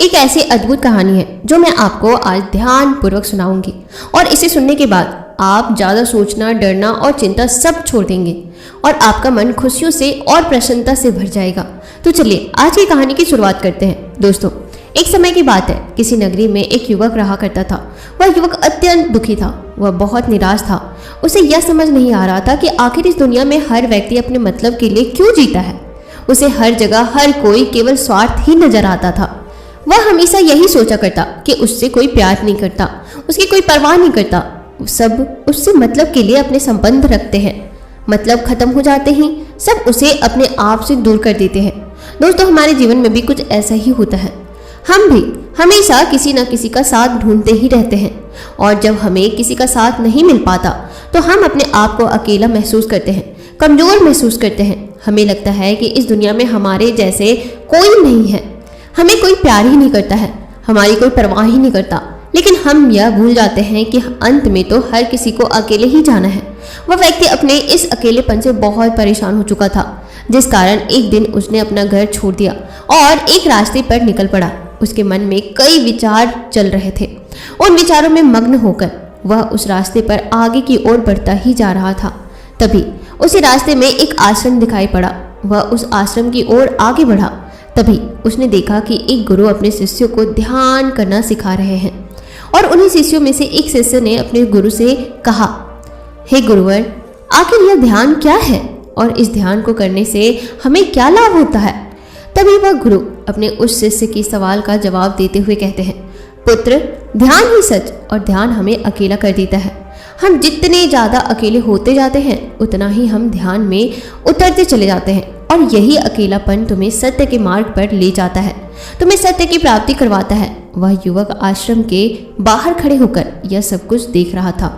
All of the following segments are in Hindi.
एक ऐसी अद्भुत कहानी है जो मैं आपको आज ध्यान पूर्वक सुनाऊंगी और इसे सुनने के बाद आप ज़्यादा सोचना, डरना और चिंता सब छोड़ देंगे और आपका मन खुशियों से और प्रसन्नता से भर जाएगा। तो चलिए आज की कहानी की शुरुआत करते हैं। दोस्तों, एक समय की बात है, किसी नगरी में एक युवक रहा करता था। वह युवक अत्यंत दुखी था, वह बहुत निराश था। उसे यह समझ नहीं आ रहा था कि आखिर इस दुनिया में हर व्यक्ति अपने मतलब के लिए क्यों जीता है। उसे हर जगह हर कोई केवल स्वार्थ ही नजर आता था। वह हमेशा यही सोचा करता कि उससे कोई प्यार नहीं करता, उसकी कोई परवाह नहीं करता। सब उससे मतलब के लिए अपने संबंध रखते हैं। मतलब खत्म हो जाते ही सब उसे अपने आप से दूर कर देते हैं। दोस्तों, हमारे जीवन में भी कुछ ऐसा ही होता है। हम भी हमेशा किसी न किसी का साथ ढूंढते ही रहते हैं और जब हमें किसी का साथ नहीं मिल पाता तो हम अपने आप को अकेला महसूस करते हैं, कमजोर महसूस करते हैं। हमें लगता है कि इस दुनिया में हमारे जैसे कोई नहीं है, हमें कोई प्यार ही नहीं करता है, हमारी कोई परवाह ही नहीं करता। लेकिन हम यह भूल जाते हैं कि अंत में तो हर किसी को अकेले ही जाना है। वह व्यक्ति अपने इस अकेलेपन से बहुत परेशान हो चुका था, जिस कारण एक दिन उसने अपना घर छोड़ दिया और एक रास्ते पर निकल पड़ा। उसके मन में कई विचार चल रहे थे। उन विचारों में मग्न होकर वह उस रास्ते पर आगे की ओर बढ़ता ही जा रहा था। तभी उसी रास्ते में एक आश्रम दिखाई पड़ा। वह उस आश्रम की ओर आगे बढ़ा। तभी उसने देखा कि एक गुरु अपने शिष्यों को ध्यान करना सिखा रहे हैं और उन्हीं शिष्यों में से एक शिष्य ने अपने गुरु से कहा, हे गुरुवर, आखिर यह ध्यान क्या है और इस ध्यान को करने से हमें क्या लाभ होता है। तभी वह गुरु अपने उस शिष्य की सवाल का जवाब देते हुए कहते हैं, पुत्र, ध्यान ही सच और ध्यान हमें अकेला कर देता है। हम जितने ज़्यादा अकेले होते जाते हैं उतना ही हम ध्यान में उतरते चले जाते हैं और यही अकेलापन तुम्हें सत्य के मार्ग पर ले जाता है, तुम्हें सत्य की प्राप्ति करवाता है। वह युवक आश्रम के बाहर खड़े होकर यह सब कुछ देख रहा था,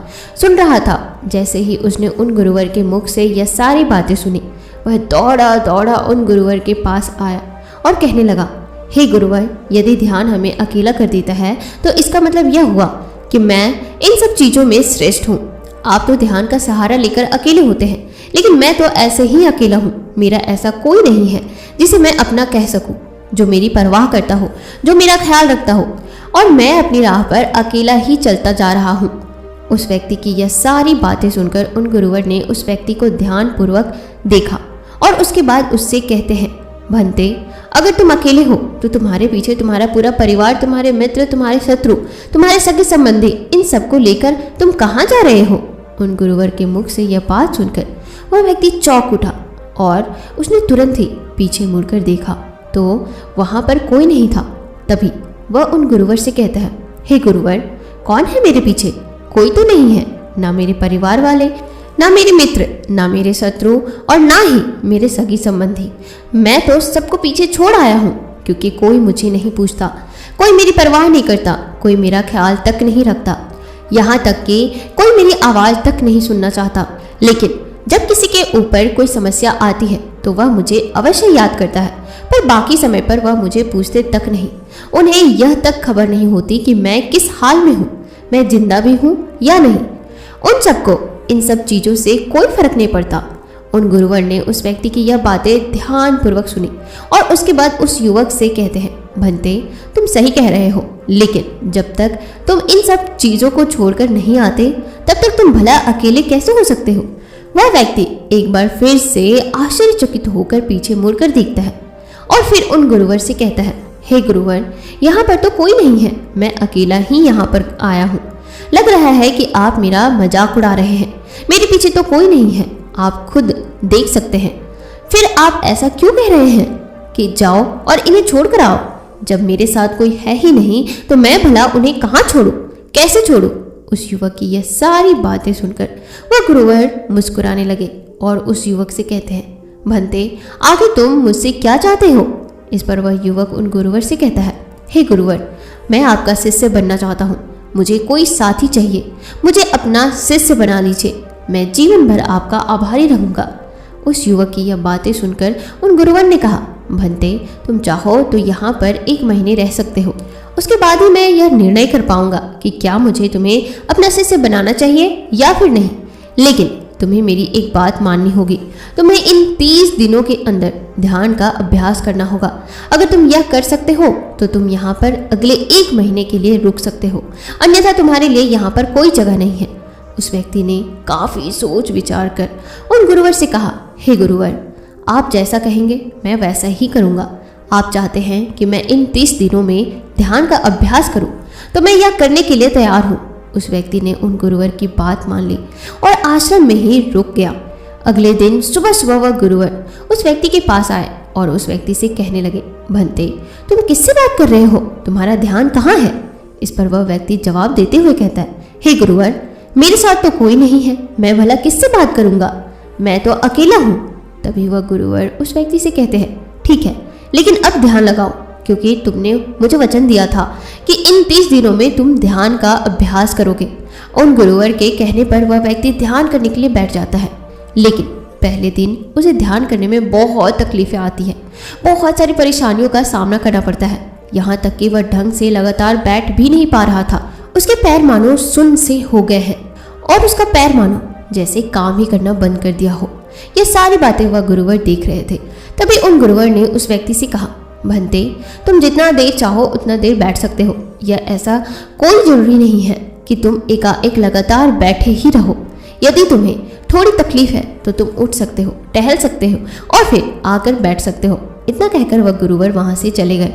सुन रहा था। जैसे ही उसने उन गुरुवर के मुख से यह सारी बातें सुनी, वह दौड़ा दौड़ा उन गुरुवर के पास आया और कहने लगा, हे गुरुवर, यदि ध्यान हमें अकेला कर देता है तो इसका मतलब यह हुआ कि मैं इन सब चीज़ों में श्रेष्ठ हूँ। आप तो ध्यान का सहारा लेकर अकेले होते हैं, लेकिन मैं तो ऐसे ही अकेला हूँ। मेरा ऐसा कोई नहीं है जिसे मैं अपना कह सकूँ, जो मेरी परवाह करता हो, जो मेरा ख्याल रखता हो, और मैं अपनी राह पर अकेला ही चलता जा रहा हूँ। उस व्यक्ति की यह सारी बातें सुनकर उन गुरुवर ने उस व्यक्ति को ध्यानपूर्वक देखा और उसके बाद उससे कहते हैं, भंते, अगर तुम अकेले हो तो तुम्हारे पीछे तुम्हारा पूरा परिवार, तुम्हारे मित्र, तुम्हारे शत्रु, तुम्हारे सगे संबंधी, इन सबको लेकर तुम कहाँ जा रहे हो। उन गुरुवर के मुख से यह बात सुनकर वह व्यक्ति चौंक उठा और उसने तुरंत ही पीछे मुड़कर देखा तो वहाँ पर कोई नहीं था। तभी वह उन गुरुवर से कहता है, हे गुरुवर, कौन है मेरे पीछे? कोई तो नहीं है, ना मेरे परिवार वाले, ना मेरे मित्र, ना मेरे शत्रु और ना ही मेरे सगी संबंधी। मैं तो सबको पीछे छोड़ आया हूँ क्योंकि कोई मुझे नहीं पूछता, कोई मेरी परवाह नहीं करता, कोई मेरा ख्याल तक नहीं रखता, यहाँ तक कि कोई मेरी आवाज़ तक नहीं सुनना चाहता। लेकिन जब किसी के ऊपर कोई समस्या आती है तो वह मुझे अवश्य याद करता है, पर बाकी समय पर वह मुझे पूछते तक नहीं। उन्हें यह तक खबर नहीं होती कि मैं किस हाल में हूँ, मैं जिंदा भी हूँ या नहीं। उन सबको इन सब चीज़ों से कोई फर्क नहीं पड़ता। उन गुरुवर ने उस व्यक्ति की यह बातें ध्यानपूर्वक सुनी और उसके बाद उस युवक से कहते हैं, भंते, तुम सही कह रहे हो, लेकिन जब तक तुम इन सब चीज़ों को छोड़कर नहीं आते तब तक तुम भला अकेले कैसे हो सकते हो। वह व्यक्ति एक बार फिर से आश्चर्यचकित होकर पीछे मुड़कर देखता है और फिर उन गुरुवर से कहता है, हे गुरुवर, यहाँ पर तो कोई नहीं है, मैं अकेला ही यहाँ पर आया हूँ। लग रहा है कि आप मेरा मजाक उड़ा रहे हैं, मेरे पीछे तो कोई नहीं है, आप खुद देख सकते हैं। फिर आप ऐसा क्यों कह रहे हैं कि जाओ और इन्हें छोड़ कर आओ? जब मेरे साथ कोई है ही नहीं तो मैं भला उन्हें कहाँ छोड़ूं, कैसे छोड़ूं? उस युवक की यह सारी बातें सुनकर वह गुरुवर मुस्कुराने लगे और उस युवक से कहते हैं, भंते, आगे तुम मुझसे क्या चाहते हो? इस पर वह युवक उन गुरुवर से कहता है, हे गुरुवर, मैं आपका शिष्य बनना चाहता हूँ, मुझे कोई साथी चाहिए, मुझे अपना शिष्य बना लीजिए, मैं जीवन भर आपका आभारी रहूँगा। उस युवक की यह बातें सुनकर उन गुरुवर ने कहा, भंते, तुम चाहो तो यहाँ पर 1 महीने रह सकते हो, उसके बाद ही मैं यह निर्णय कर पाऊंगा कि क्या मुझे तुम्हें अपना शिष्य बनाना चाहिए या फिर नहीं। लेकिन तुम्हें मेरी एक बात माननी होगी। तुम्हें इन 30 दिनों के अंदर ध्यान का अभ्यास करना होगा। अगर तुम यह कर सकते हो तो तुम यहाँ पर अगले 1 महीने के लिए रुक सकते हो, अन्यथा तुम्हारे लिए यहाँ पर कोई जगह नहीं है। उस व्यक्ति ने काफी सोच विचार कर उन गुरुवर से कहा, हे गुरुवर, आप जैसा कहेंगे मैं वैसा ही करूँगा। आप चाहते हैं कि मैं इन 30 दिनों में ध्यान का अभ्यास करूं, तो मैं यह करने के लिए तैयार हूं। उस व्यक्ति ने उन गुरुवर की बात मान ली और आश्रम में ही रुक गया। अगले दिन सुबह सुबह वह गुरुवर उस व्यक्ति के पास आए और उस व्यक्ति से कहने लगे, भंते, तुम किससे बात कर रहे हो? तुम्हारा ध्यान कहाँ है? इस पर वह व्यक्ति जवाब देते हुए कहता है, हे गुरुवर, मेरे साथ तो कोई नहीं है, मैं भला किससे बात करूंगा? मैं तो अकेला हूँ। तभी वह गुरुवर उस व्यक्ति से कहते हैं, ठीक है, लेकिन अब ध्यान लगाओ, क्योंकि तुमने मुझे वचन दिया था कि इन 30 दिनों में तुम ध्यान का अभ्यास करोगे। उन गुरुवर के कहने पर वह व्यक्ति ध्यान करने के लिए बैठ जाता है, लेकिन पहले दिन उसे ध्यान करने में बहुत तकलीफें आती हैं, बहुत सारी परेशानियों का सामना करना पड़ता है। यहाँ तक कि वह ढंग से लगातार बैठ भी नहीं पा रहा था। उसके पैर मानो सुन्न से हो गए हैं और उसका पैर मानो जैसे काम ही करना बंद कर दिया हो। ये सारी बातें वह गुरुवर देख रहे थे। तभी उन गुरुवर ने उस व्यक्ति से कहा, भंते, तुम जितना देर चाहो उतना देर बैठ सकते हो। यह ऐसा कोई जरूरी नहीं है कि तुम एकाएक लगातार बैठे ही रहो। यदि तुम्हें थोड़ी तकलीफ है तो तुम उठ सकते हो, टहल सकते हो और फिर आकर बैठ सकते हो। इतना कहकर वह गुरुवर वहां से चले गए।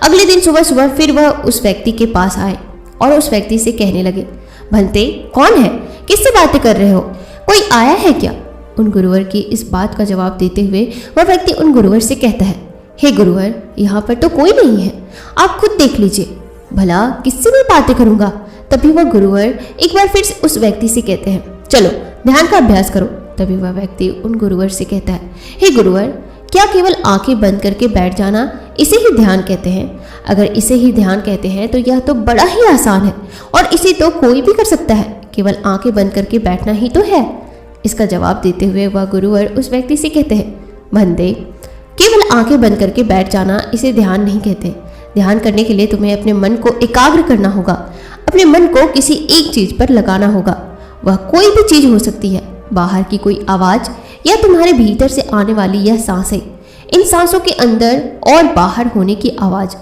अगले दिन सुबह सुबह फिर वह उस व्यक्ति के पास आए और उस व्यक्ति से कहने लगे, भंते, कौन है? किससे बातें कर रहे हो? कोई आया है क्या? उन गुरुवर की इस बात का जवाब देते हुए वह व्यक्ति उन गुरुवर से कहता है, हे गुरुवर, यहाँ पर तो कोई नहीं है, आप खुद देख लीजिए। भला किससे मैं बातें करूंगा? तभी वह गुरुवर एक बार फिर उस व्यक्ति से कहते हैं, चलो ध्यान का अभ्यास करो। तभी वह व्यक्ति उन गुरुवर से कहता है, हे गुरुवर, क्या केवल आंखें बंद करके बैठ जाना इसे ही ध्यान कहते हैं? अगर इसे ही ध्यान कहते हैं तो यह तो बड़ा ही आसान है और इसे तो कोई भी कर सकता है। केवल आंखें बंद करके बैठना ही तो है। इसका जवाब देते हुए वह गुरुवर उस व्यक्ति से कहते हैं, भंते, केवल आंखें बंद करके बैठ जाना इसे ध्यान नहीं कहते। ध्यान करने के लिए तुम्हें अपने मन को एकाग्र करना होगा। अपने मन को किसी एक चीज पर लगाना होगा। वह कोई भी चीज हो सकती है, बाहर की कोई आवाज या तुम्हारे भीतर से आने वाली यह सांसें, इन सांसों के अंदर और बाहर होने की आवाज।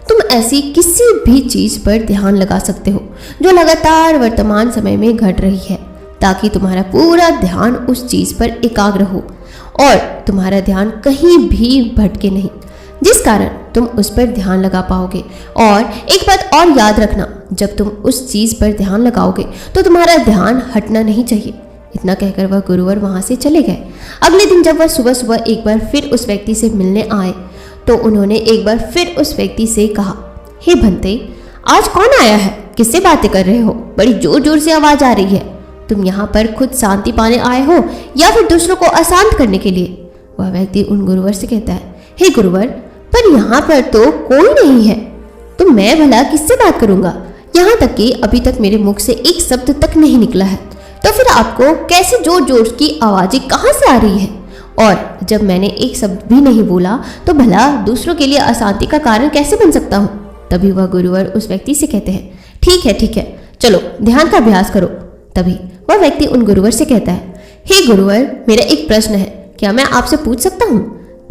तुम ऐसी किसी भी चीज पर ध्यान लगा सकते हो जो लगातार वर्तमान समय में घट रही है, ताकि तुम्हारा पूरा ध्यान उस चीज पर एकाग्र हो और तुम्हारा ध्यान कहीं भी भटके नहीं, जिस कारण तुम उस पर ध्यान लगा पाओगे। और एक बात और याद रखना, जब तुम उस चीज पर ध्यान लगाओगे तो तुम्हारा ध्यान हटना नहीं चाहिए। इतना कहकर वह गुरुवर वहां से चले गए। अगले दिन जब वह सुबह सुबह एक बार फिर उस व्यक्ति से मिलने आए तो उन्होंने एक बार फिर उस व्यक्ति से कहा, हे भंते, आज कौन आया है? किससे बातें कर रहे हो? बड़ी जोर जोर से आवाज आ रही है। तुम यहाँ पर खुद शांति पाने आए हो या फिर दूसरों को अशांत करने के लिए? वह व्यक्ति उन गुरुवर से कहता है, हे गुरुवर, पर यहाँ पर तो कोई नहीं है, तो मैं भला किससे बात करूंगा? यहाँ तक कि अभी तक मेरे मुख से एक शब्द तक नहीं निकला है, तो फिर आपको कैसे जोर जोर की आवाजें कहाँ से आ रही है? और जब मैंने एक शब्द भी नहीं बोला तो भला दूसरों के लिए अशांति का कारण कैसे बन सकता हूँ? तभी वह गुरुवर उस व्यक्ति से कहते हैं, ठीक है, चलो ध्यान का अभ्यास करो। तभी वह व्यक्ति उन गुरुवर से कहता है, हे गुरुवर, मेरा एक प्रश्न है, क्या मैं आपसे पूछ सकता हूँ?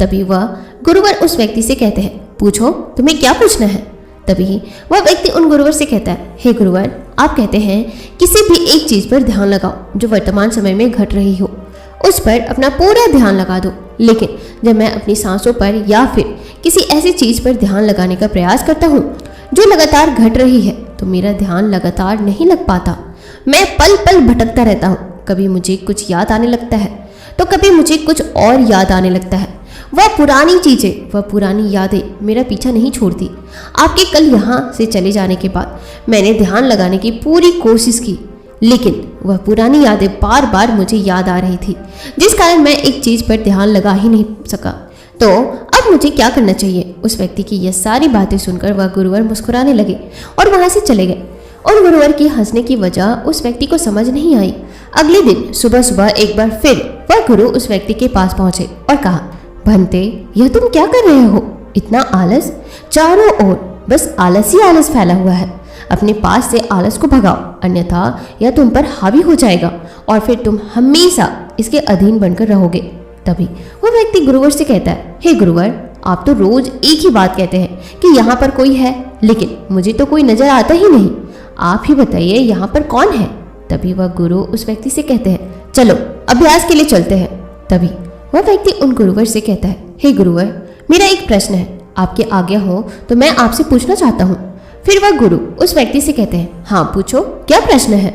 तभी वह गुरुवर उस व्यक्ति से कहते हैं, पूछो, तुम्हें क्या पूछना है? तभी वह व्यक्ति उन गुरुवर से कहता है, हे गुरुवर, आप कहते हैं किसी भी एक चीज पर ध्यान लगाओ जो वर्तमान समय में घट रही हो, उस पर अपना पूरा ध्यान लगा दो। लेकिन जब मैं अपनी सांसों पर या फिर किसी ऐसी चीज पर ध्यान लगाने का प्रयास करता हूँ जो लगातार घट रही है, तो मेरा ध्यान लगातार नहीं लग पाता। मैं पल पल भटकता रहता हूँ। कभी मुझे कुछ याद आने लगता है तो कभी मुझे कुछ और याद आने लगता है। वह पुरानी चीजें, वह पुरानी यादें मेरा पीछा नहीं छोड़ती। आपके कल यहाँ से चले जाने के बाद मैंने ध्यान लगाने की पूरी कोशिश की, लेकिन वह पुरानी यादें बार बार मुझे याद आ रही थी, जिस कारण मैं एक चीज पर ध्यान लगा ही नहीं सका। तो अब मुझे क्या करना चाहिए? उस व्यक्ति की यह सारी बातें सुनकर वह गुरुवर मुस्कुराने लगे और वहां से चले गए। उन गुरुवर की हंसने की वजह उस व्यक्ति को समझ नहीं आई। अगले दिन सुबह सुबह एक बार फिर वह गुरु उस व्यक्ति के पास पहुंचे और कहा, भंते, यह तुम क्या कर रहे हो? इतना आलस, चारों ओर बस आलस ही आलस फैला हुआ है। अपने पास से आलस को भगाओ, अन्यथा यह तुम पर हावी हो जाएगा और फिर तुम हमेशा इसके अधीन बनकर रहोगे। तभी वह व्यक्ति गुरुवर से कहता है, हे गुरुवर, आप तो रोज एक ही बात कहते हैं कि यहाँ पर कोई है, लेकिन मुझे तो कोई नजर आता ही नहीं। आप ही बताइए यहाँ पर कौन है। तभी वह गुरु उस व्यक्ति से कहते हैं, चलो अभ्यास के लिए चलते हैं। तभी वह व्यक्ति उन गुरुवर से कहता है, हे गुरुवर, मेरा एक प्रश्न है, आपकी आज्ञा हो तो मैं आपसे पूछना चाहता हूँ। फिर वह गुरु उस व्यक्ति से कहते हैं, हाँ पूछो, क्या प्रश्न है।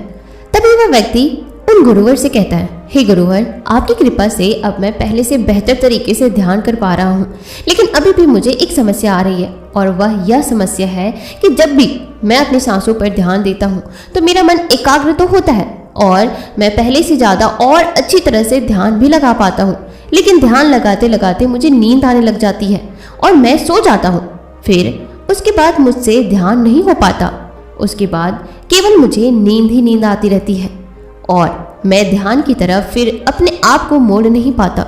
तभी वह व्यक्ति उन गुरुवर से कहता है, हे गुरुवर, आपकी कृपा से अब मैं पहले से बेहतर तरीके से ध्यान कर पा रहा हूँ, लेकिन अभी भी मुझे एक समस्या आ रही है, और वह यह समस्या है कि जब भी मैं अपनी सांसों पर ध्यान देता हूँ तो मेरा मन एकाग्र तो होता है और मैं पहले से ज़्यादा और अच्छी तरह से ध्यान भी लगा पाता हूँ, लेकिन ध्यान लगाते लगाते मुझे नींद आने लग जाती है और मैं सो जाता हूँ। फिर उसके बाद मुझसे ध्यान नहीं हो पाता। उसके बाद केवल मुझे नींद ही नींद आती रहती है और मैं ध्यान की तरफ फिर अपने आप को मोड़ नहीं पाता।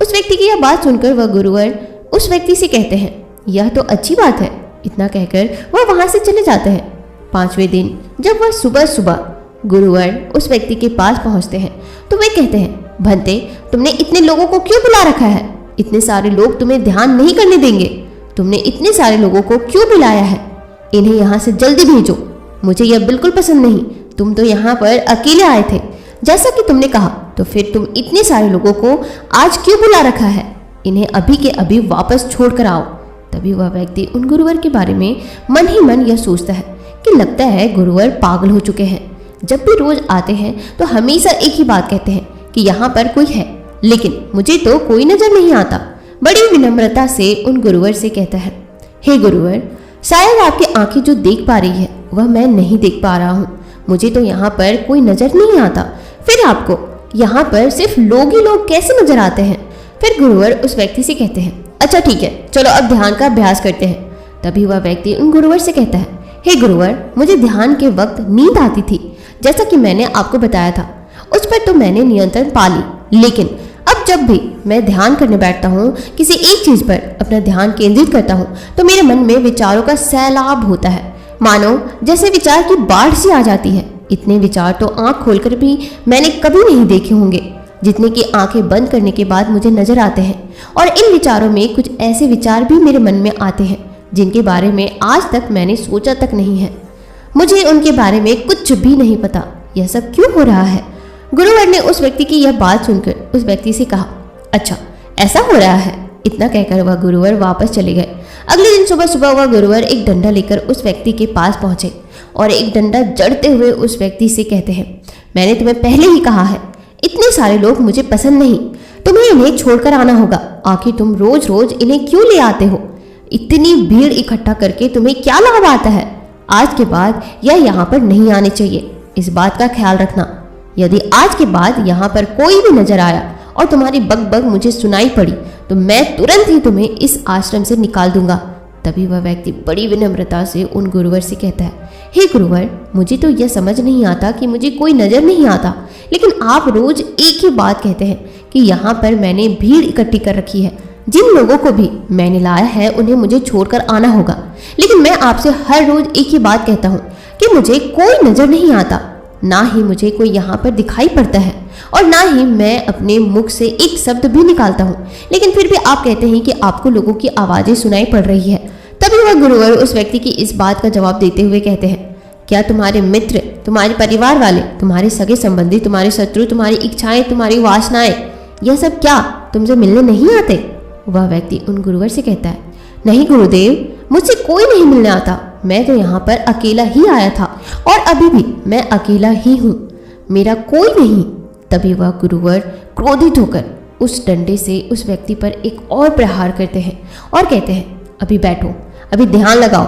उस व्यक्ति की यह बात सुनकर वह गुरुवर उस व्यक्ति से कहते हैं, यह तो अच्छी बात है। इतना कहकर वह वहां से चले जाते हैं। 5वें दिन जब वह सुबह सुबह गुरुवर उस व्यक्ति के पास पहुंचते हैं तो वे कहते हैं, भंते, तुमने इतने लोगों को क्यों बुला रखा है? इतने सारे लोग तुम्हें ध्यान नहीं करने देंगे। तुमने इतने सारे लोगों को क्यों बुलाया है? इन्हें यहाँ से जल्दी भेजो। मुझे यह बिल्कुल पसंद नहीं। तुम तो यहाँ पर अकेले आए थे जैसा कि तुमने कहा, तो फिर तुम इतने सारे लोगों को आज क्यों बुला रखा है? इन्हें अभी के अभी वापस छोड़ कर आओ। तभी वह व्यक्ति उन गुरुवर के बारे में मन ही मन यह सोचता है कि लगता है गुरुवर पागल हो चुके हैं। जब भी रोज आते हैं तो हमेशा एक ही बात कहते हैं कि यहाँ पर कोई है, लेकिन मुझे तो कोई नजर नहीं आता। बड़ी विनम्रता से उन गुरुवर से कहता है, हे गुरुवर, शायद आपकी आंखें जो देख पा रही है वह मैं नहीं देख पा रहा हूँ। मुझे तो यहाँ पर कोई नजर नहीं आता, फिर आपको यहाँ पर सिर्फ लोग ही लोग कैसे नजर आते हैं? फिर गुरुवर उस व्यक्ति से कहते हैं, अच्छा ठीक है, चलो अब ध्यान का अभ्यास करते हैं। तभी वह व्यक्ति उन गुरुवर से कहता है, हे गुरुवर, मुझे ध्यान के वक्त नींद आती थी, जैसा कि मैंने आपको बताया था। उस पर तो मैंने नियंत्रण पा ली, लेकिन अब जब भी मैं ध्यान करने बैठता हूँ, किसी एक चीज पर अपना ध्यान केंद्रित करता हूँ, तो मेरे मन में विचारों का सैलाब होता है, मानो जैसे विचार की बाढ़ सी आ जाती है। इतने विचार तो आंख खोलकर भी मैंने कभी नहीं देखे होंगे, जितने की आंखें बंद करने के बाद मुझे नजर आते हैं। और इन विचारों में कुछ ऐसे विचार भी मेरे मन में आते हैं जिनके बारे में आज तक मैंने सोचा तक नहीं है। मुझे उनके बारे में कुछ भी नहीं पता। यह सब क्यों हो रहा है? गुरुवर ने उस व्यक्ति की यह बात सुनकर उस व्यक्ति से कहा, अच्छा ऐसा हो रहा है। इतना कहकर वह गुरुवर वापस चले गए। अगले दिन सुबह सुबह वह गुरुवर एक डंडा लेकर उस व्यक्ति के पास पहुंचे और एक डंडा जड़ते हुए उस व्यक्ति से कहते हैं, मैंने तुम्हें पहले ही कहा है, इतने सारे लोग मुझे पसंद नहीं, तुम्हें इन्हें छोड़कर आना होगा। आखिर तुम रोज रोज इन्हें क्यों ले आते हो? इतनी भीड़ इकट्ठा करके तुम्हें क्या लाभ आता है? आज के बाद यह यहाँ पर नहीं आने चाहिए। इस बात का ख्याल रखना। यदि आज के बाद यहाँ पर कोई भी नजर आया और तुम्हारी बग मुझे सुनाई पड़ी तो मैं तुरंत ही तुम्हें इस आश्रम से निकाल दूंगा। तभी वह व्यक्ति बड़ी विनम्रता से उन गुरुवर से कहता है, हे गुरुवर, मुझे तो यह समझ नहीं आता कि मुझे कोई नजर नहीं आता, लेकिन आप रोज एक ही बात कहते हैं कि यहाँ पर मैंने भीड़ इकट्ठी कर रखी है। जिन लोगों को भी मैंने लाया है उन्हें मुझे छोड़कर आना होगा, लेकिन मैं आपसे हर रोज एक ही बात कहता हूँ कि मुझे कोई नजर नहीं आता, ना ही मुझे कोई यहाँ पर दिखाई पड़ता है और ना ही मैं अपने मुख से एक शब्द भी निकालता हूँ, लेकिन फिर भी आप कहते हैं कि आपको लोगों की आवाजें सुनाई पड़ रही है। तभी वह गुरुवर उस व्यक्ति की इस बात का जवाब देते हुए कहते हैं, क्या तुम्हारे मित्र, तुम्हारे परिवार वाले, तुम्हारे सगे संबंधी, तुम्हारे शत्रु, तुम्हारी इच्छाएं, तुम्हारी वासनाएं, यह सब क्या तुमसे मिलने नहीं आते? वह व्यक्ति उन गुरुवर से कहता है, नहीं गुरुदेव, मुझसे कोई नहीं मिलने आता। मैं तो यहाँ पर अकेला ही आया था और अभी भी मैं अकेला ही हूँ, मेरा कोई नहीं। तभी वह गुरुवर क्रोधित होकर उस डंडे से उस व्यक्ति पर एक और प्रहार करते हैं और कहते हैं, अभी बैठो, अभी ध्यान लगाओ,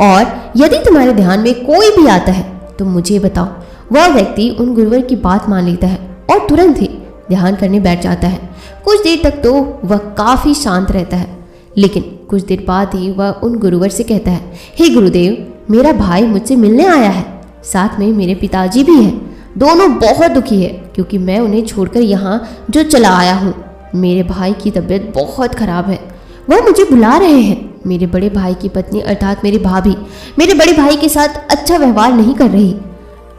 और यदि तुम्हारे ध्यान में कोई भी आता है तो मुझे बताओ। वह व्यक्ति उन गुरुवर की बात मान लेता है और तुरंत ही ध्यान करने बैठ जाता है। कुछ देर तक तो वह काफी शांत रहता है, लेकिन कुछ देर बाद ही वह उन गुरुवर से कहता है, हे गुरुदेव, मेरा भाई मुझसे मिलने आया है, साथ में मेरे पिताजी भी हैं। दोनों बहुत दुखी है क्योंकि मैं उन्हें छोड़कर यहाँ जो चला आया हूँ। मेरे भाई की तबीयत बहुत खराब है, वह मुझे बुला रहे हैं। मेरे बड़े भाई की पत्नी अर्थात मेरी भाभी मेरे बड़े भाई के साथ अच्छा व्यवहार नहीं कर रही।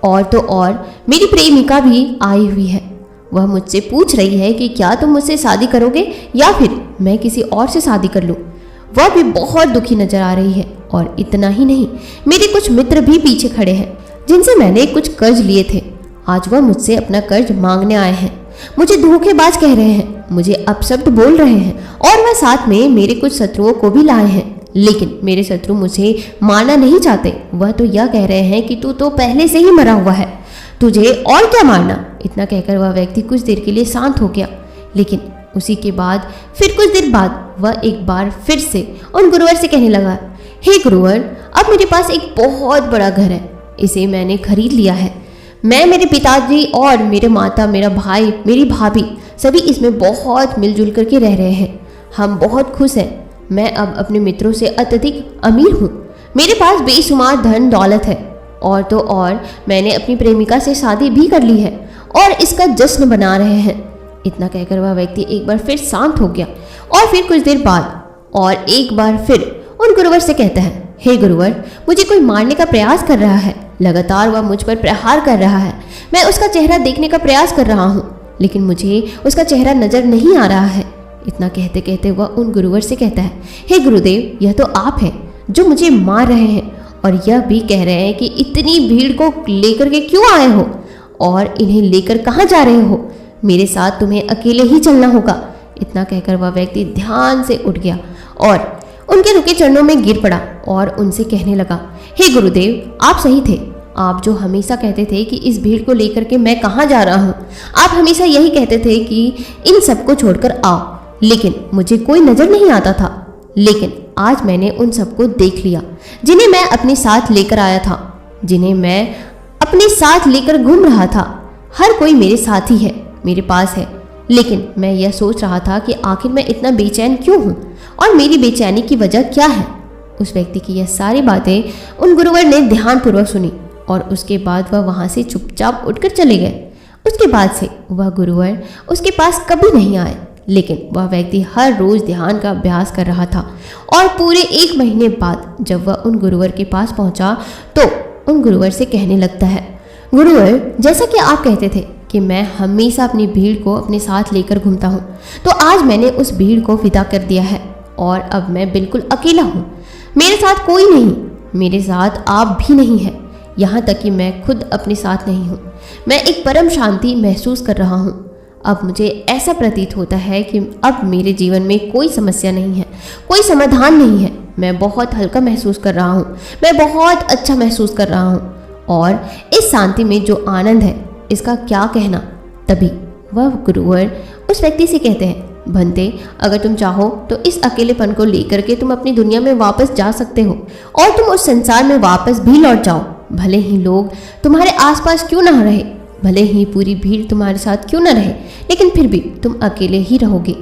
और तो और मेरी प्रेमिका भी आई हुई है। वह मुझसे पूछ रही है कि क्या तुम मुझसे शादी करोगे या फिर मैं किसी और से शादी कर लूँ। वह भी बहुत दुखी नजर आ रही है। और इतना ही नहीं, मेरे कुछ मित्र भी पीछे खड़े हैं जिनसे मैंने कुछ कर्ज लिए थे। आज वह मुझसे अपना कर्ज मांगने आए हैं। मुझे धोखेबाज कह रहे हैं, मुझे अपशब्द बोल रहे हैं और वह साथ में मेरे कुछ शत्रुओं को भी लाए हैं। लेकिन मेरे शत्रु मुझे मारना नहीं चाहते। वह तो यह कह रहे हैं कि तू तो पहले से ही मरा हुआ है, तुझे और क्या मारना। इतना कहकर वह व्यक्ति कुछ देर के लिए शांत हो गया। लेकिन उसी के बाद फिर कुछ देर बाद वह एक बार फिर से उन गुरुवर से कहने लगा, हे गुरुवर, अब मेरे पास एक बहुत बड़ा घर है, इसे मैंने खरीद लिया है। मैं, मेरे पिताजी और मेरे माता, मेरा भाई, मेरी भाभी सभी इसमें बहुत मिलजुल करके रह रहे हैं। हम बहुत खुश हैं। मैं अब अपने मित्रों से अत्यधिक अमीर हूँ। मेरे पास बेशुमार धन दौलत है। और तो और मैंने अपनी प्रेमिका से शादी भी कर ली है और इसका जश्न मना रहे हैं। इतना कहकर वह व्यक्ति एक बार फिर शांत हो गया और फिर कुछ देर बाद और एक बार फिर उन गुरुवर से कहता है, हे गुरुवर, मुझे कोई मारने का प्रयास कर रहा है। लगातार वह मुझ पर प्रहार कर रहा है। मैं उसका चेहरा देखने का प्रयास कर रहा हूँ, लेकिन मुझे उसका चेहरा नजर नहीं आ रहा है। इतना कहते कहते वह उन गुरुवर से कहता है, हे गुरुदेव, यह तो आप हैं जो मुझे मार रहे हैं और यह भी कह रहे हैं कि इतनी भीड़ को लेकर के क्यों आए हो और इन्हें लेकर कहाँ जा रहे हो। मेरे साथ तुम्हें अकेले ही चलना होगा। इतना कहकर वह व्यक्ति ध्यान से उठ गया और उनके रुके चरणों में गिर पड़ा और उनसे कहने लगा, हे गुरुदेव, आप सही थे। आप जो हमेशा कहते थे कि इस भीड़ को लेकर के मैं कहाँ जा रहा हूँ, आप हमेशा यही कहते थे कि इन सबको छोड़कर आओ, लेकिन मुझे कोई नजर नहीं आता था। लेकिन आज मैंने उन सबको देख लिया जिन्हें मैं अपने साथ लेकर आया था, जिन्हें मैं अपने साथ लेकर घूम रहा था। हर कोई मेरे साथ ही है, मेरे पास है। लेकिन मैं यह सोच रहा था कि आखिर मैं इतना बेचैन क्यों हूँ और मेरी बेचैनी की वजह क्या है। उस व्यक्ति की यह सारी बातें उन गुरुवर ने ध्यानपूर्वक सुनी और उसके बाद वह वहाँ से चुपचाप उठकर चले गए। उसके बाद से वह गुरुवर उसके पास कभी नहीं आए। लेकिन वह व्यक्ति हर रोज ध्यान का अभ्यास कर रहा था और पूरे 1 महीने बाद जब वह उन गुरुवर के पास पहुंचा तो उन गुरुवर से कहने लगता है, गुरुवर, जैसा कि आप कहते थे कि मैं हमेशा अपनी भीड़ को अपने साथ लेकर घूमता हूँ, तो आज मैंने उस भीड़ को विदा कर दिया है और अब मैं बिल्कुल अकेला हूँ। मेरे साथ कोई नहीं, मेरे साथ आप भी नहीं है, यहाँ तक कि मैं खुद अपने साथ नहीं हूँ। मैं एक परम शांति महसूस कर रहा हूँ। अब मुझे ऐसा प्रतीत होता है कि अब मेरे जीवन में कोई समस्या नहीं है, कोई समाधान नहीं है। मैं बहुत हल्का महसूस कर रहा हूँ, मैं बहुत अच्छा महसूस कर रहा हूँ और इस शांति में जो आनंद है इसका क्या कहना। तभी वह गुरुवर उस व्यक्ति से कहते हैं, भंते, अगर तुम चाहो तो इस अकेलेपन को लेकर के तुम अपनी दुनिया में वापस जा सकते हो और तुम उस संसार में वापस भी लौट जाओ। भले ही लोग तुम्हारे आसपास क्यों ना रहे, भले ही पूरी भीड़ तुम्हारे साथ क्यों ना रहे, लेकिन फिर भी तुम अकेले ही रहोगे।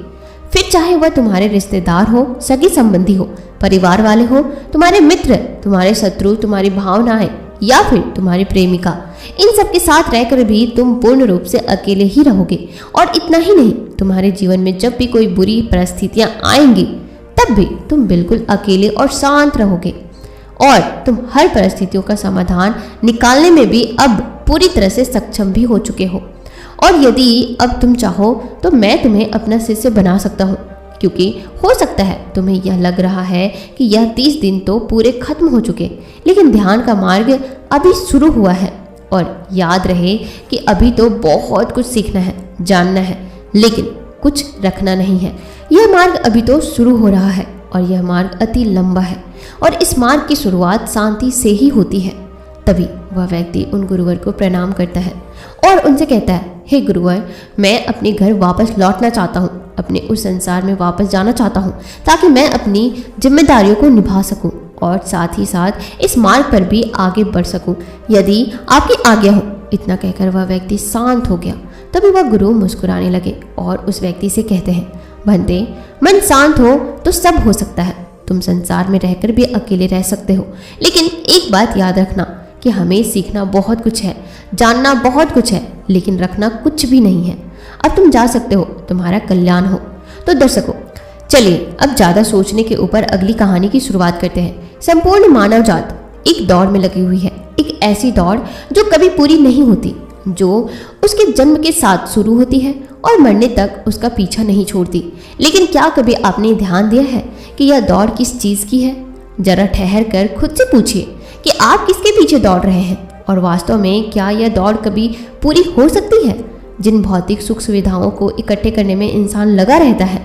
फिर चाहे वह तुम्हारे रिश्तेदार हो, सगे संबंधी हो, परिवार वाले हो, तुम्हारे मित्र, तुम्हारे शत्रु, तुम्हारी भावनाएं या फिर तुम्हारी प्रेमिका, इन सब के साथ रहकर भी तुम पूर्ण रूप से अकेले ही रहोगे। और इतना ही नहीं, तुम्हारे जीवन में जब भी कोई बुरी परिस्थितियां आएंगी तब भी तुम बिल्कुल अकेले और शांत रहोगे और तुम हर परिस्थितियों का समाधान निकालने में भी अब पूरी तरह से सक्षम भी हो चुके हो। और यदि अब तुम चाहो तो मैं तुम्हें अपना शिष्य बना सकता हूँ, क्योंकि हो सकता है तुम्हें यह लग रहा है कि यह 30 दिन तो पूरे खत्म हो चुके, लेकिन ध्यान का मार्ग अभी शुरू हुआ है। और याद रहे कि अभी तो बहुत कुछ सीखना है, जानना है, लेकिन कुछ रखना नहीं है। यह मार्ग अभी तो शुरू हो रहा है और यह मार्ग अति लंबा है और इस मार्ग की शुरुआत शांति से ही होती है। तभी वह व्यक्ति उन गुरुवर को प्रणाम करता है और उनसे कहता है, हे गुरुवर, मैं अपने घर वापस लौटना चाहता हूँ, अपने उस संसार में वापस जाना चाहता हूँ ताकि मैं अपनी जिम्मेदारियों को निभा सकूँ और साथ ही साथ इस मार्ग पर भी आगे बढ़ सकूँ, यदि आपकी आज्ञा हो। इतना कहकर वह व्यक्ति शांत हो गया। तभी वह गुरु मुस्कुराने लगे और उस व्यक्ति से कहते हैं, भंते, मन शांत हो तो सब हो सकता है। तुम संसार में रहकर भी अकेले रह सकते हो, लेकिन एक बात याद रखना कि हमें सीखना बहुत कुछ है, जानना बहुत कुछ है, लेकिन रखना कुछ भी नहीं है। अब तुम जा सकते हो, तुम्हारा कल्याण हो। तो दर्शकों, चलिए अब ज्यादा सोचने के ऊपर अगली कहानी की शुरुआत करते हैं। संपूर्ण मानव जात एक दौड़ में लगी हुई है, एक ऐसी दौड़ जो कभी पूरी नहीं होती, जो उसके जन्म के साथ शुरू होती है और मरने तक उसका पीछा नहीं छोड़ती। लेकिन क्या कभी आपने ध्यान दिया है कि यह दौड़ किस चीज की है? जरा ठहर कर खुद से पूछिए कि आप किसके पीछे दौड़ रहे हैं, और वास्तव में क्या यह दौड़ कभी पूरी हो सकती है? जिन भौतिक सुख सुविधाओं को इकट्ठे करने में इंसान लगा रहता है,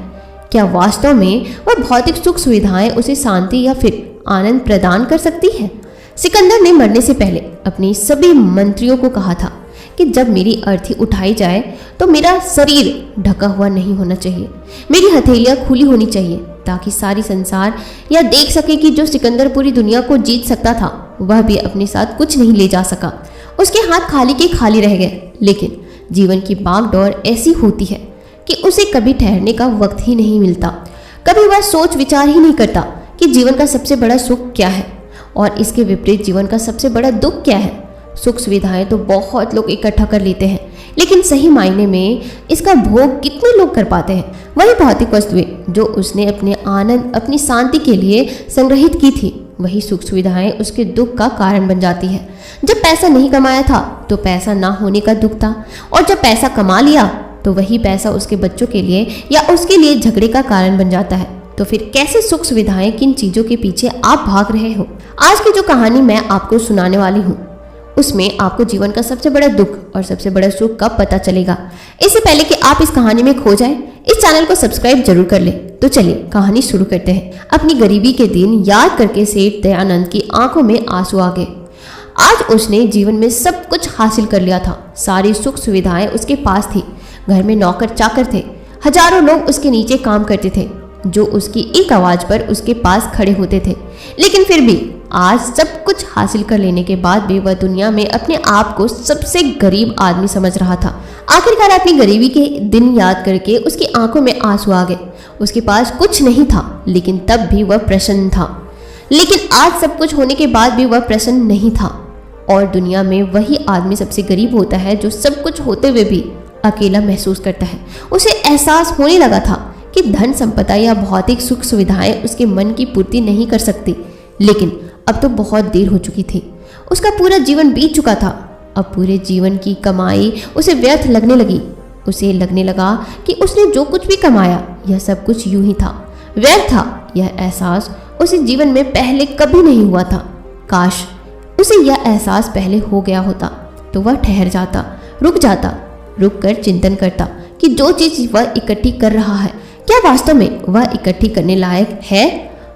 क्या वास्तव में वह भौतिक सुख सुविधाएं उसे शांति या फिर आनंद प्रदान कर सकती है? सिकंदर ने मरने से पहले अपने सभी मंत्रियों को कहा था कि जब मेरी अर्थी उठाई जाए तो मेरा शरीर ढका हुआ नहीं होना चाहिए, मेरी हथेलियां खुली होनी चाहिए, ताकि सारी संसार यह देख सके कि जो सिकंदर पूरी दुनिया को जीत सकता था वह भी अपने साथ कुछ नहीं ले जा सका। उसके हाथ खाली के खाली रह गए। लेकिन जीवन की बागडोर ऐसी होती है कि उसे कभी ठहरने का वक्त ही नहीं मिलता। कभी वह सोच विचार ही नहीं करता कि जीवन का सबसे बड़ा सुख क्या है और इसके विपरीत जीवन का सबसे बड़ा दुख क्या है। सुख सुविधाएं तो बहुत लोग इकट्ठा कर लेते हैं, लेकिन सही मायने में इसका भोग कितने लोग कर पाते हैं? वही भौतिक वस्तुएं जो उसने अपने आनंद, अपनी शांति के लिए संग्रहित की थी, वही सुख सुविधाएं उसके दुख का कारण बन जाती है। जब पैसा नहीं कमाया था तो पैसा ना होने का दुख था, और जब पैसा कमा लिया तो वही पैसा उसके बच्चों के लिए या उसके लिए झगड़े का कारण बन जाता है। तो फिर कैसे सुख सुविधाएं, किन चीजों के पीछे आप भाग रहे हो? आज की जो कहानी मैं आपको सुनाने वाली हूँ उसमें आपको जीवन का सबसे बड़ा दुख और सबसे बड़ा सुख कब पता चलेगा। इससे पहले कि आप इस कहानी में खो जाएं, इस चैनल को सब्सक्राइब जरूर कर ले। तो चलिए कहानी शुरू करते हैं। अपनी गरीबी के दिन याद करके सेठ दयानंद की आंखों में आंसू आ गए। आज उसने जीवन में सब कुछ हासिल कर लिया था। सारी सुख सुविधाएं उसके पास थी। घर में नौकर चाकर थे, हजारों लोग उसके नीचे काम करते थे जो उसकी एक आवाज पर उसके पास खड़े होते थे। लेकिन फिर भी आज सब कुछ हासिल कर लेने के बाद भी वह दुनिया में अपने आप को सबसे गरीब आदमी समझ रहा था। आखिरकार अपनी गरीबी के दिन याद करके उसकी आंखों में आंसू आ गए। उसके पास कुछ नहीं था, लेकिन तब भी वह प्रसन्न था। लेकिन आज सब कुछ होने के बाद भी वह प्रसन्न नहीं था। और दुनिया में वही आदमी सबसे गरीब होता है जो सब कुछ होते हुए भी अकेला महसूस करता है। उसे एहसास होने लगा था कि धन संपदा या भौतिक सुख सुविधाएं उसके मन की पूर्ति नहीं कर सकती। लेकिन अब तो बहुत देर हो चुकी थी। उसका पूरा जीवन बीत चुका था। अब पूरे जीवन की कमाई उसे व्यर्थ लगने लगी। उसे लगने लगा कि उसने जो कुछ भी कमाया यह सब कुछ यूं ही था, व्यर्थ था। यह एहसास उसे जीवन में पहले कभी नहीं हुआ था। काश उसे यह एहसास पहले हो गया होता तो वह ठहर जाता, रुक जाता, रुक कर चिंतन करता कि जो चीज वह इकट्ठी कर रहा है क्या वास्तव में वह इकट्ठी करने लायक है।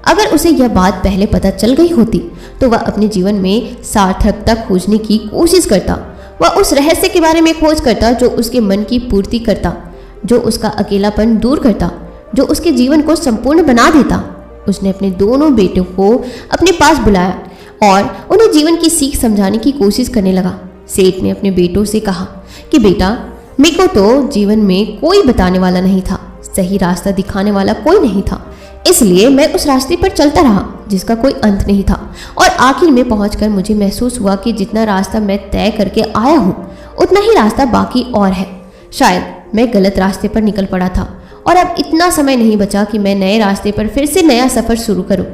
अगर उसे यह बात पहले पता चल गई होती तो वह अपने जीवन में सार्थकता खोजने की कोशिश करता। वह उस रहस्य के बारे में खोज करता जो उसके मन की पूर्ति करता, जो उसका अकेलापन दूर करता, जो उसके जीवन को संपूर्ण बना देता। उसने अपने दोनों बेटों को अपने पास बुलाया और उन्हें जीवन की सीख समझाने की कोशिश करने लगा। सेठ ने अपने बेटों से कहा कि बेटा, मेरे को तो जीवन में कोई बताने वाला नहीं था, सही रास्ता दिखाने वाला कोई नहीं था, इसलिए मैं उस रास्ते पर चलता रहा जिसका कोई अंत नहीं था। और आखिर में पहुंचकर मुझे महसूस हुआ कि जितना रास्ता मैं तय करके आया हूँ उतना ही रास्ता बाकी और है। शायद मैं गलत रास्ते पर निकल पड़ा था और अब इतना समय नहीं बचा कि मैं नए रास्ते पर फिर से नया सफर शुरू करूं।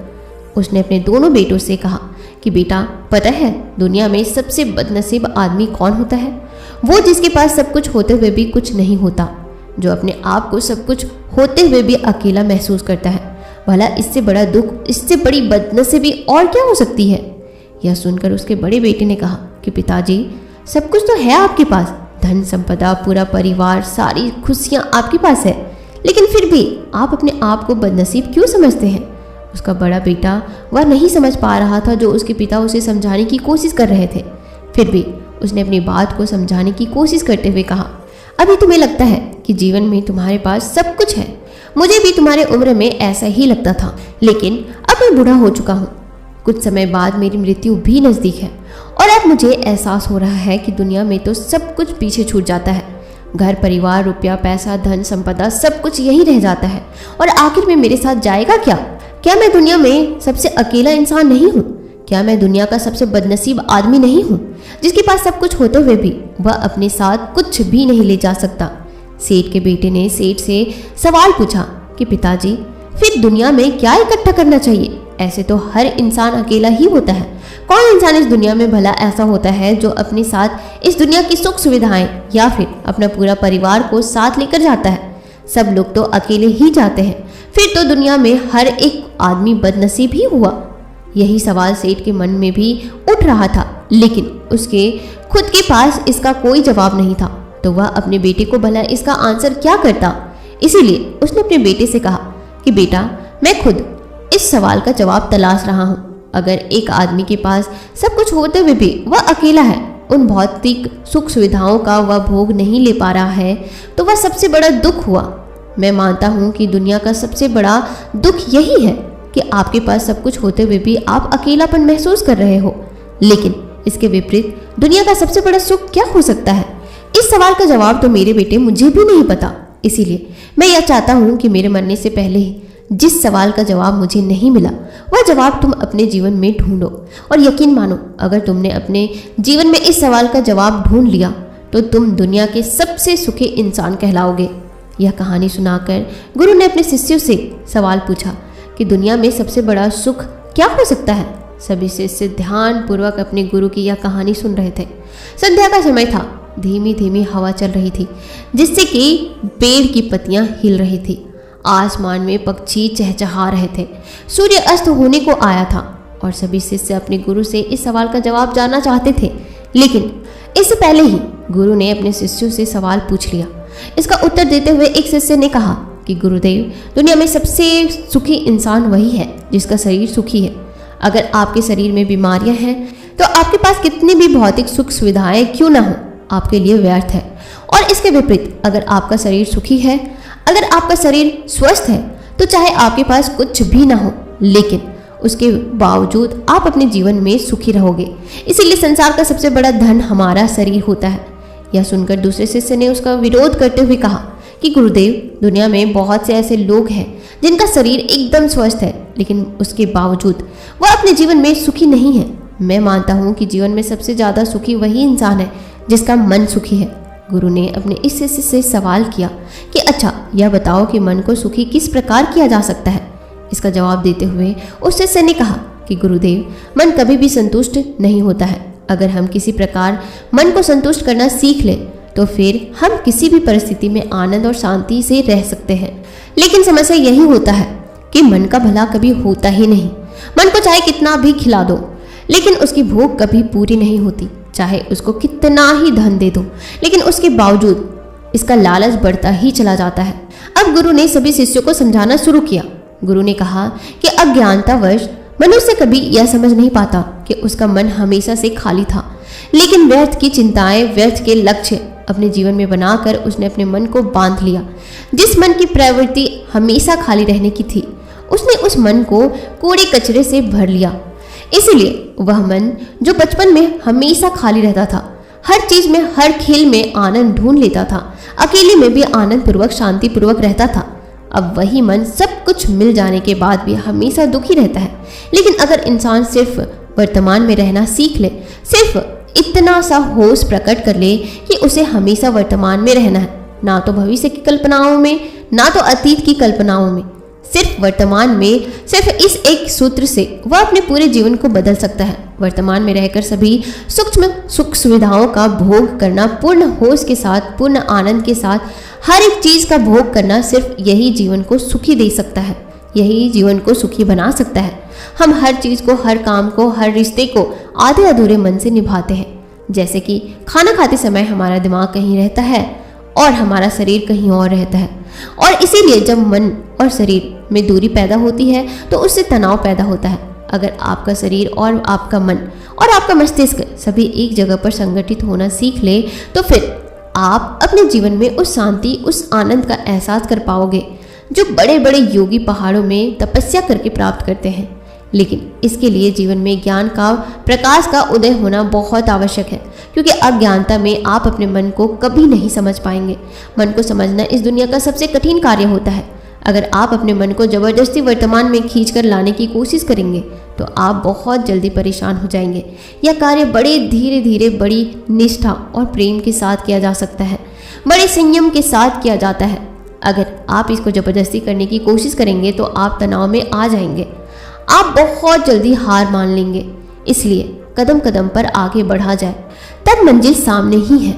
उसने अपने दोनों बेटों से कहा कि बेटा, पता है दुनिया में सबसे बदनसीब आदमी कौन होता है? वो जिसके पास सब कुछ होते हुए भी कुछ नहीं होता, जो अपने आप को सब कुछ होते हुए भी अकेला महसूस करता है। भला इससे बड़ा दुख, इससे बड़ी बदनसीबी और क्या हो सकती है? यह सुनकर उसके बड़े बेटे ने कहा कि पिताजी, सब कुछ तो है आपके पास, धन संपदा, पूरा परिवार, सारी खुशियां आपके पास है, लेकिन फिर भी आप अपने आप को बदनसीब क्यों समझते हैं? उसका बड़ा बेटा वह नहीं समझ पा रहा था जो उसके पिता उसे समझाने की कोशिश कर रहे थे। फिर भी उसने अपनी बात को समझाने की कोशिश करते हुए कहा, अभी तुम्हें लगता है कि जीवन में तुम्हारे पास सब कुछ है। मुझे भी तुम्हारे उम्र में ऐसा ही लगता था, लेकिन अब मैं बूढ़ा हो चुका हूँ। कुछ समय बाद मेरी मृत्यु भी नज़दीक है और अब मुझे एहसास हो रहा है कि दुनिया में तो सब कुछ पीछे छूट जाता है। घर परिवार, रुपया, पैसा, धन संपदा, सब कुछ यही रह जाता है और आखिर में मेरे साथ जाएगा क्या? क्या मैं दुनिया में सबसे अकेला इंसान नहीं हूँ? क्या मैं दुनिया का सबसे बदनसीब आदमी नहीं हूँ जिसके पास सब कुछ होते हुए भी वह अपने साथ कुछ भी नहीं ले जा सकता? सेठ के बेटे ने सेठ से सवाल पूछा कि पिताजी, फिर दुनिया में क्या इकट्ठा करना चाहिए? ऐसे तो हर इंसान अकेला ही होता है। कौन इंसान इस दुनिया में भला ऐसा होता है जो अपने साथ इस दुनिया की सुख सुविधाएं या फिर अपना पूरा परिवार को साथ लेकर जाता है? सब लोग तो अकेले ही जाते हैं। फिर तो दुनिया में हर एक आदमी बदनसीब ही हुआ। यही सवाल सेठ के मन में भी उठ रहा था, लेकिन उसके खुद के पास इसका कोई जवाब नहीं था। तो वह अपने बेटे को भला इसका आंसर क्या करता? इसीलिए उसने अपने बेटे से कहा कि बेटा, मैं खुद इस सवाल का जवाब तलाश रहा हूँ। अगर एक आदमी के पास सब कुछ होते हुए भी वह अकेला है, उन भौतिक सुख सुविधाओं का वह भोग नहीं ले पा रहा है, तो वह सबसे बड़ा दुख हुआ। मैं मानता हूँ कि दुनिया का सबसे बड़ा दुख यही है कि आपके पास सब कुछ होते हुए भी आप अकेलापन महसूस कर रहे हो। लेकिन इसके विपरीत दुनिया का सबसे बड़ा सुख क्या हो सकता है? इस सवाल का जवाब तो मेरे बेटे मुझे भी नहीं पता। इसीलिए मैं यह चाहता हूँ कि मेरे मरने से पहले ही जिस सवाल का जवाब मुझे नहीं मिला, वह जवाब तुम अपने जीवन में ढूंढो। और यकीन मानो, अगर तुमने अपने जीवन में इस सवाल का जवाब ढूंढ लिया तो तुम दुनिया के सबसे सुखी इंसान कहलाओगे। यह कहानी सुनाकर गुरु ने अपने शिष्यों से सवाल पूछा कि दुनिया में सबसे बड़ा सुख क्या हो सकता है? सभी शिष्य ध्यान पूर्वक अपने गुरु की यह कहानी सुन रहे थे। संध्या का समय था। धीमी धीमी हवा चल रही थी, जिससे कि पेड़ की पत्तियां हिल रही थी। आसमान में पक्षी चहचहा रहे थे। सूर्य अस्त होने को आया था और सभी शिष्य अपने गुरु से इस सवाल का जवाब जानना चाहते थे। लेकिन इससे पहले ही गुरु ने अपने शिष्यों से सवाल पूछ लिया। इसका उत्तर देते हुए एक शिष्य ने कहा कि गुरुदेव, दुनिया में सबसे सुखी इंसान वही है जिसका शरीर सुखी है। अगर आपके शरीर में बीमारियां हैं तो आपके पास कितनी भी भौतिक सुख सुविधाएं क्यों ना हो, आपके लिए व्यर्थ है। और इसके विपरीत, अगर आपका शरीर सुखी है, अगर आपका शरीर स्वस्थ है, तो चाहे आपके पास कुछ भी ना हो, लेकिन उसके बावजूद आप अपने जीवन में सुखी रहोगे। इसीलिए संसार का सबसे बड़ा धन हमारा शरीर होता है। यह सुनकर दूसरे शिष्य ने उसका विरोध करते हुए कहा कि गुरुदेव, दुनिया में बहुत से ऐसे लोग हैं जिनका शरीर एकदम स्वस्थ है, लेकिन उसके बावजूद वह अपने जीवन में सुखी नहीं है। मैं मानता हूँ कि जीवन में सबसे ज़्यादा सुखी वही इंसान है जिसका मन सुखी है। गुरु ने अपने इस शिष्य से सवाल किया कि अच्छा, यह बताओ कि मन को सुखी किस प्रकार किया जा सकता है? इसका जवाब देते हुए उस शिष्य ने कहा कि गुरुदेव, मन कभी भी संतुष्ट नहीं होता है। अगर हम किसी प्रकार मन को संतुष्ट करना सीख लें तो फिर हम किसी भी परिस्थिति में आनंद और शांति से रह सकते हैं। लेकिन समस्या यही होता है कि मन का भला कभी होता ही नहीं। मन को चाहे कितना भी खिला दो, लेकिन उसकी भूख कभी पूरी नहीं होती। चाहे उसको कितना ही धन दे दो, लेकिन उसके बावजूद इसका लालच बढ़ता ही चला जाता है। अब गुरु ने सभी शिष्यों को समझाना शुरू किया। गुरु ने कहा कि अज्ञानतावश मनुष्य कभी यह समझ नहीं पाता कि उसका मन हमेशा से खाली था, लेकिन व्यर्थ की चिंताएं, व्यर्थ के लक्ष्य अपने जीवन में बनाकर उसने अपने मन को बांध लिया। जिस मन की प्रवृत्ति हमेशा खाली रहने की थी, उसने उस मन को कूड़े कचरे से भर लिया। इसीलिए वह मन जो बचपन में हमेशा खाली रहता था, हर चीज में, हर खेल में आनंद ढूंढ लेता था, अकेले में भी आनंद पूर्वक, शांति पूर्वक रहता था, अब वही मन सब कुछ मिल जाने के बाद भी हमेशा दुखी रहता है। लेकिन अगर इंसान सिर्फ वर्तमान में रहना सीख ले, सिर्फ इतना सा होश प्रकट कर ले कि उसे हमेशा वर्तमान में रहना है, ना तो भविष्य की कल्पनाओं में, ना तो अतीत की कल्पनाओं में, सिर्फ वर्तमान में, सिर्फ इस एक सूत्र से वह अपने पूरे जीवन को बदल सकता है। वर्तमान में रहकर सभी सूक्ष्म सुख सुविधाओं का भोग करना, पूर्ण होश के साथ, पूर्ण आनंद के साथ हर एक चीज का भोग करना, सिर्फ यही जीवन को सुखी दे सकता है, यही जीवन को सुखी बना सकता है। हम हर चीज को, हर काम को, हर रिश्ते को आधे अधूरे मन से निभाते हैं। जैसे कि खाना खाते समय हमारा दिमाग कहीं रहता है और हमारा शरीर कहीं और रहता है, और इसीलिए जब मन और शरीर में दूरी पैदा होती है तो उससे तनाव पैदा होता है। अगर आपका शरीर और आपका मन और आपका मस्तिष्क सभी एक जगह पर संगठित होना सीख ले तो फिर आप अपने जीवन में उस शांति, उस आनंद का एहसास कर पाओगे जो बड़े बड़े योगी पहाड़ों में तपस्या करके प्राप्त करते हैं। लेकिन इसके लिए जीवन में ज्ञान का, प्रकाश का उदय होना बहुत आवश्यक है, क्योंकि अज्ञानता में आप अपने मन को कभी नहीं समझ पाएंगे। मन को समझना इस दुनिया का सबसे कठिन कार्य होता है। अगर आप अपने मन को जबरदस्ती वर्तमान में खींचकर लाने की कोशिश करेंगे तो आप बहुत जल्दी परेशान हो जाएंगे। यह कार्य बड़े धीरे धीरे, बड़ी निष्ठा और प्रेम के साथ किया जा सकता है, बड़े संयम के साथ किया जाता है। अगर आप इसको ज़बरदस्ती करने की कोशिश करेंगे तो आप तनाव में आ जाएंगे, आप बहुत जल्दी हार मान लेंगे। इसलिए कदम कदम पर आगे बढ़ा जाए, तब मंजिल सामने ही है।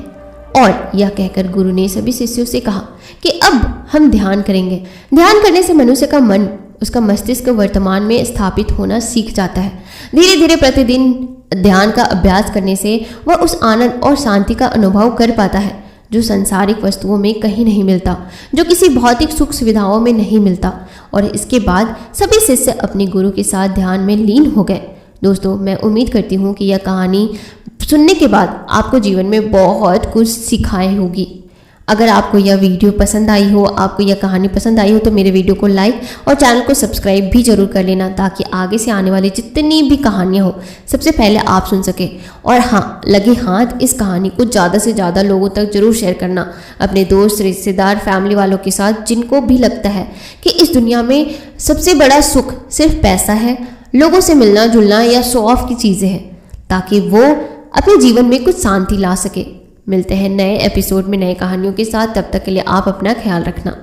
और यह कहकर गुरु ने सभी शिष्यों से कहा कि अब हम ध्यान करेंगे। ध्यान करने से मनुष्य का मन, उसका मस्तिष्क वर्तमान में स्थापित होना सीख जाता है। धीरे धीरे प्रतिदिन ध्यान का अभ्यास करने से वह उस आनंद और शांति का अनुभव कर पाता है जो संसारिक वस्तुओं में कहीं नहीं मिलता, जो किसी भौतिक सुख सुविधाओं में नहीं मिलता। और इसके बाद सभी शिष्य अपने गुरु के साथ ध्यान में लीन हो गए। दोस्तों, मैं उम्मीद करती हूँ कि यह कहानी सुनने के बाद आपको जीवन में बहुत कुछ सिखाई होगी। अगर आपको यह वीडियो पसंद आई हो, आपको यह कहानी पसंद आई हो, तो मेरे वीडियो को लाइक और चैनल को सब्सक्राइब भी जरूर कर लेना, ताकि आगे से आने वाली जितनी भी कहानियाँ हो सबसे पहले आप सुन सकें। और हाँ, लगे हाथ इस कहानी को ज़्यादा से ज़्यादा लोगों तक जरूर शेयर करना, अपने दोस्त, रिश्तेदार, फैमिली वालों के साथ, जिनको भी लगता है कि इस दुनिया में सबसे बड़ा सुख सिर्फ पैसा है, लोगों से मिलना जुलना या शो ऑफ की चीज़ें हैं, ताकि वो अपने जीवन में कुछ शांति ला सके। मिलते हैं नए एपिसोड में नए कहानियों के साथ। तब तक के लिए आप अपना ख्याल रखना।